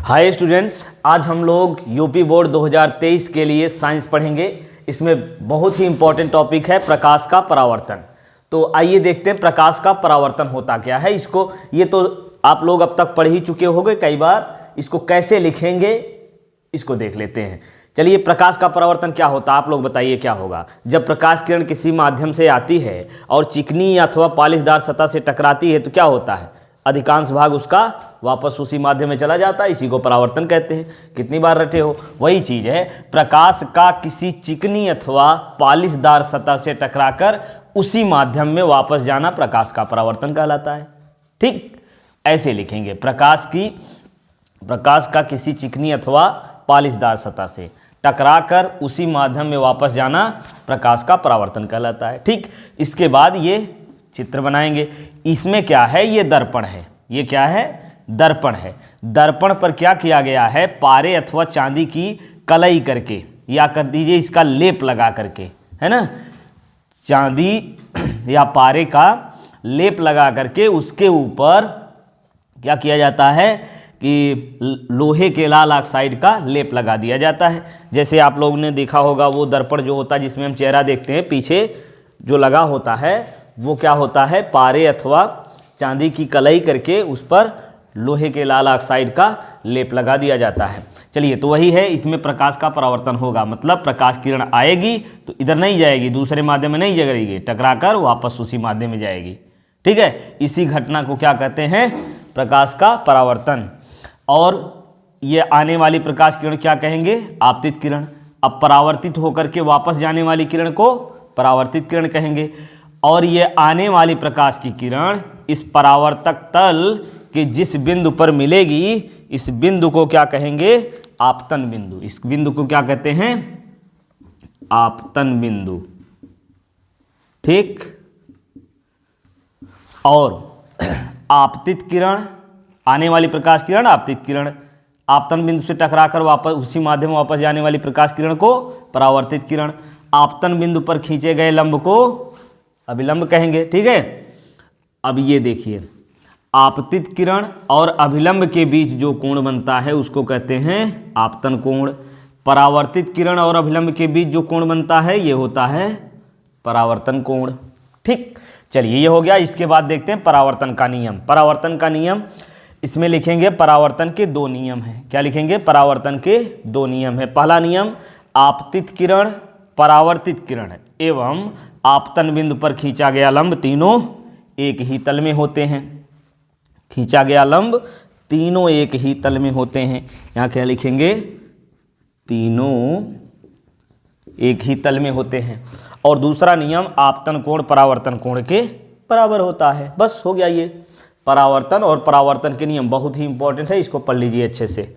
Hi students, आज हम लोग यूपी बोर्ड 2023 के लिए साइंस पढ़ेंगे। इसमें बहुत ही इंपॉर्टेंट टॉपिक है प्रकाश का परावर्तन। तो आइए देखते हैं प्रकाश का परावर्तन होता क्या है। इसको ये तो आप लोग अब तक पढ़ ही चुके होंगे कई बार। इसको कैसे लिखेंगे इसको देख लेते हैं। चलिए, प्रकाश का परावर्तन क्या होता है आप लोग बताइए क्या होगा। जब प्रकाश किरण किसी माध्यम से आती है और चिकनी अथवा पॉलिशदार सतह से टकराती है तो क्या होता है, अधिकांश भाग उसका वापस उसी माध्यम में चला जाता है। इसी को परावर्तन कहते हैं। कितनी बार रटे हो, वही चीज है। प्रकाश का किसी चिकनी अथवा पॉलिशदार सतह से टकराकर उसी माध्यम में वापस जाना प्रकाश का परावर्तन कहलाता है। ठीक, ऐसे लिखेंगे। प्रकाश का किसी चिकनी अथवा पॉलिशदार सतह से टकराकर उसी माध्यम में वापस जाना प्रकाश का परावर्तन कहलाता है। ठीक, इसके बाद ये चित्र बनाएंगे। इसमें क्या है, ये दर्पण है। ये क्या है, दर्पण है। दर्पण पर क्या किया गया है, पारे अथवा चांदी की कलई करके या कर दीजिए इसका लेप लगा करके, है ना, चांदी या पारे का लेप लगा करके उसके ऊपर क्या किया जाता है कि लोहे के लाल ऑक्साइड का लेप लगा दिया जाता है। जैसे आप लोगों ने देखा होगा वो दर्पण जो होता है जिसमें हम चेहरा देखते हैं, पीछे जो लगा होता है वो क्या होता है, पारे अथवा चांदी की कलई करके उस पर लोहे के लाल ऑक्साइड का लेप लगा दिया जाता है। चलिए, तो वही है, इसमें प्रकाश का परावर्तन होगा। मतलब प्रकाश किरण आएगी तो इधर नहीं जाएगी, दूसरे माध्यम में नहीं जाएगी, टकराकर वापस उसी माध्यम में जाएगी। ठीक है, इसी घटना को क्या कहते हैं, प्रकाश का परावर्तन। और ये आने वाली प्रकाश किरण क्या कहेंगे, आपतित किरण। अब परावर्तित होकर के वापस जाने वाली किरण को परावर्तित किरण कहेंगे। और ये आने वाली प्रकाश की किरण इस परावर्तक तल के जिस बिंदु पर मिलेगी, इस बिंदु को क्या कहेंगे, आपतन बिंदु। इस बिंदु को क्या कहते हैं, आपतन बिंदु। ठीक, और आपतित किरण, आने वाली प्रकाश किरण आपतित किरण, आपतन बिंदु से टकराकर वापस उसी माध्यम में वापस जाने वाली प्रकाश किरण को परावर्तित किरण। आपतन बिंदु पर खींचे गए लंब को अभिलंब कहेंगे। ठीक है, अब ये देखिए, आपतित किरण और अभिलंब के बीच जो कोण बनता है उसको कहते हैं आपतन कोण। परावर्तित किरण और अभिलंब के बीच जो कोण बनता है ये होता है परावर्तन कोण। ठीक, चलिए ये हो गया। इसके बाद देखते हैं परावर्तन का नियम। परावर्तन का नियम इसमें लिखेंगे, परावर्तन के दो नियम हैं। क्या लिखेंगे, परावर्तन के दो नियम है। पहला नियम, आपतित किरण परावर्तित किरण एवं आपतन बिंदु पर खींचा गया लंब तीनों एक ही तल में होते हैं। खींचा गया लंब तीनों एक ही तल में होते हैं। यहाँ क्या लिखेंगे, तीनों एक ही तल में होते हैं। और दूसरा नियम, आपतन कोण परावर्तन कोण के बराबर होता है। बस हो गया। ये परावर्तन और परावर्तन के नियम बहुत ही इंपॉर्टेंट है, इसको पढ़ लीजिए अच्छे से।